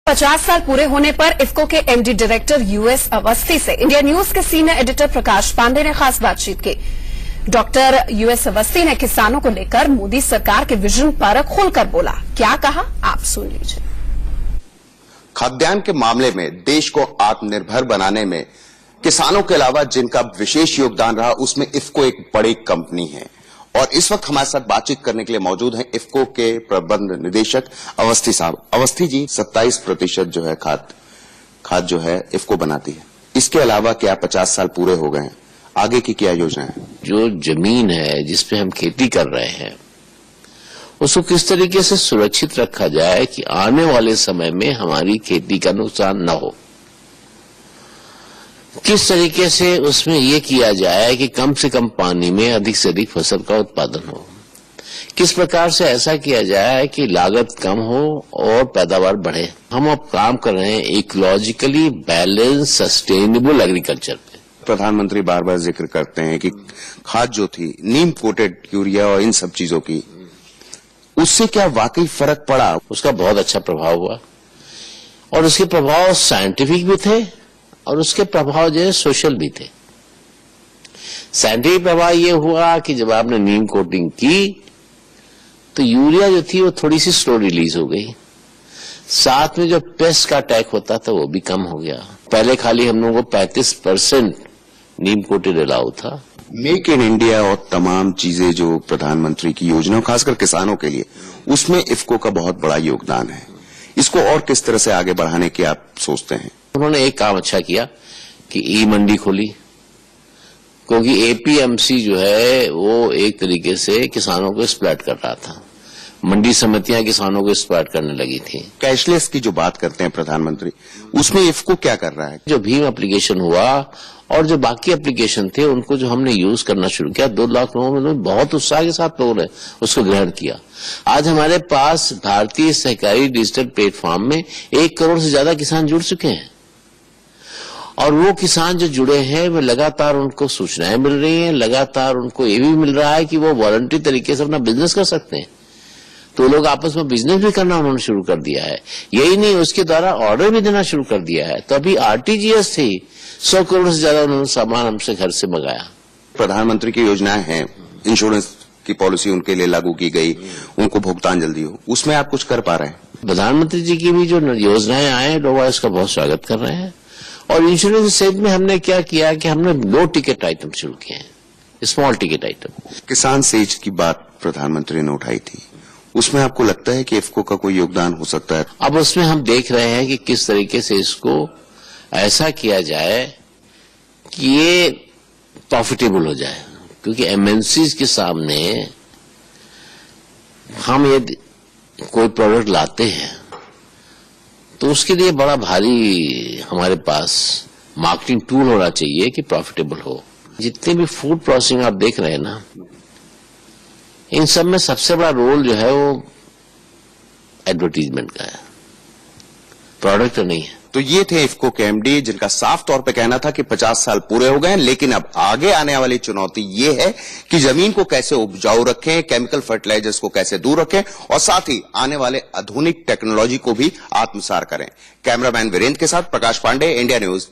50 साल पूरे होने पर इफ्को के एमडी डायरेक्टर यूएस अवस्थी से इंडिया न्यूज के सीनियर एडिटर प्रकाश पांडे ने खास बातचीत की। डॉक्टर यूएस अवस्थी ने किसानों को लेकर मोदी सरकार के विजन पर खुलकर बोला। क्या कहा, आप सुन लीजिए। खाद्यान्न के मामले में देश को आत्मनिर्भर बनाने में किसानों के अलावा जिनका विशेष योगदान रहा, उसमें इफ्को एक बड़ी कंपनी है और इस वक्त हमारे साथ बातचीत करने के लिए मौजूद हैं इफ्को के प्रबंध निदेशक अवस्थी साहब। अवस्थी जी, 27% जो है खाद जो है इफ्को बनाती है। इसके अलावा क्या 50 साल पूरे हो गए हैं, आगे की क्या योजना है? जो जमीन है जिसपे हम खेती कर रहे हैं उसको किस तरीके से सुरक्षित रखा जाए कि आने वाले समय में हमारी खेती का नुकसान न हो, किस तरीके से उसमें यह किया जाए कि कम से कम पानी में अधिक से अधिक फसल का उत्पादन हो, किस प्रकार से ऐसा किया जाए कि लागत कम हो और पैदावार बढ़े। हम अब काम कर रहे हैं इकोलॉजिकली बैलेंस सस्टेनेबल एग्रीकल्चर पे। प्रधानमंत्री बार बार जिक्र करते हैं कि खाद जो थी नीम कोटेड यूरिया और इन सब चीजों की, उससे क्या वाकई फर्क पड़ा? उसका बहुत अच्छा प्रभाव हुआ और उसके प्रभाव साइंटिफिक भी थे और उसके प्रभाव जो है सोशल भी थे। साइंटिफिक प्रभाव ये हुआ कि जब आपने नीम कोटिंग की तो यूरिया जो थी वो थोड़ी सी स्लो रिलीज हो गई, साथ में जो पेस्ट का अटैक होता था वो भी कम हो गया। पहले खाली हम लोगों को 35% नीम कोटेड अलाउ था। मेक इन इंडिया और तमाम चीजें जो प्रधानमंत्री की योजना, खासकर किसानों के लिए, उसमें इफ्को का बहुत बड़ा योगदान है। इसको और किस तरह से आगे बढ़ाने की आप सोचते हैं? उन्होंने एक काम अच्छा किया कि ई मंडी खोली, क्योंकि एपीएमसी जो है वो एक तरीके से किसानों को स्प्लैट कर रहा था, मंडी समितियां किसानों को स्प्लैट करने लगी थी। कैशलेस की जो बात करते हैं प्रधानमंत्री, उसमें इफ्को क्या कर रहा है? जो भीम एप्लीकेशन हुआ और जो बाकी एप्लीकेशन थे उनको जो हमने यूज करना शुरू किया, 2 लाख लोगों ने बहुत उत्साह के साथ लोगों ने उसको ग्रहण किया। आज हमारे पास भारतीय सहकारी डिजिटल प्लेटफॉर्म में 1 करोड़ से ज्यादा किसान जुड़ चुके हैं और वो किसान जो जुड़े हैं वो लगातार उनको सूचनाएं मिल रही हैं, लगातार उनको ये भी मिल रहा है कि वो वॉलंटरी तरीके से अपना बिजनेस कर सकते हैं, तो लोग आपस में बिजनेस भी करना उन्होंने शुरू कर दिया है। यही नहीं, उसके द्वारा ऑर्डर भी देना शुरू कर दिया है। तो अभी आरटीजीएस थी, 100 करोड़ से ज्यादा उन्होंने सामान हमसे घर से मंगाया। प्रधानमंत्री की योजनाएं हैं, इंश्योरेंस की पॉलिसी उनके लिए लागू की गई, उनको भुगतान जल्दी हो, उसमें आप कुछ कर पा रहे हैं? प्रधानमंत्री जी की भी जो योजनाएं आए लोग इसका बहुत स्वागत कर रहे हैं। और इंश्योरेंस सेज में हमने क्या किया कि हमने 2 टिकट आइटम शुरू किए हैं, स्मॉल टिकट आइटम। किसान सेज की बात प्रधानमंत्री ने उठाई थी, उसमें आपको लगता है कि इफ्को का कोई योगदान हो सकता है? अब उसमें हम देख रहे हैं कि किस तरीके से इसको ऐसा किया जाए कि ये प्रॉफिटेबल हो जाए, क्योंकि एमएनसीज के सामने हम ये कोई प्रोडक्ट लाते हैं तो उसके लिए बड़ा भारी हमारे पास मार्केटिंग टूल होना चाहिए कि प्रॉफिटेबल हो। जितने भी फूड प्रोसेसिंग आप देख रहे हैं ना, इन सब में सबसे बड़ा रोल जो है वो एडवर्टीजमेंट का है, प्रोडक्ट तो नहीं है। तो ये थे इफ्को के एमडी जिनका साफ तौर पे कहना था कि 50 साल पूरे हो गए हैं, लेकिन अब आगे आने वाली चुनौती ये है कि जमीन को कैसे उपजाऊ रखें, केमिकल फर्टिलाइजर्स को कैसे दूर रखें और साथ ही आने वाले आधुनिक टेक्नोलॉजी को भी आत्मसात करें। कैमरामैन वीरेंद्र के साथ प्रकाश पांडे, इंडिया न्यूज।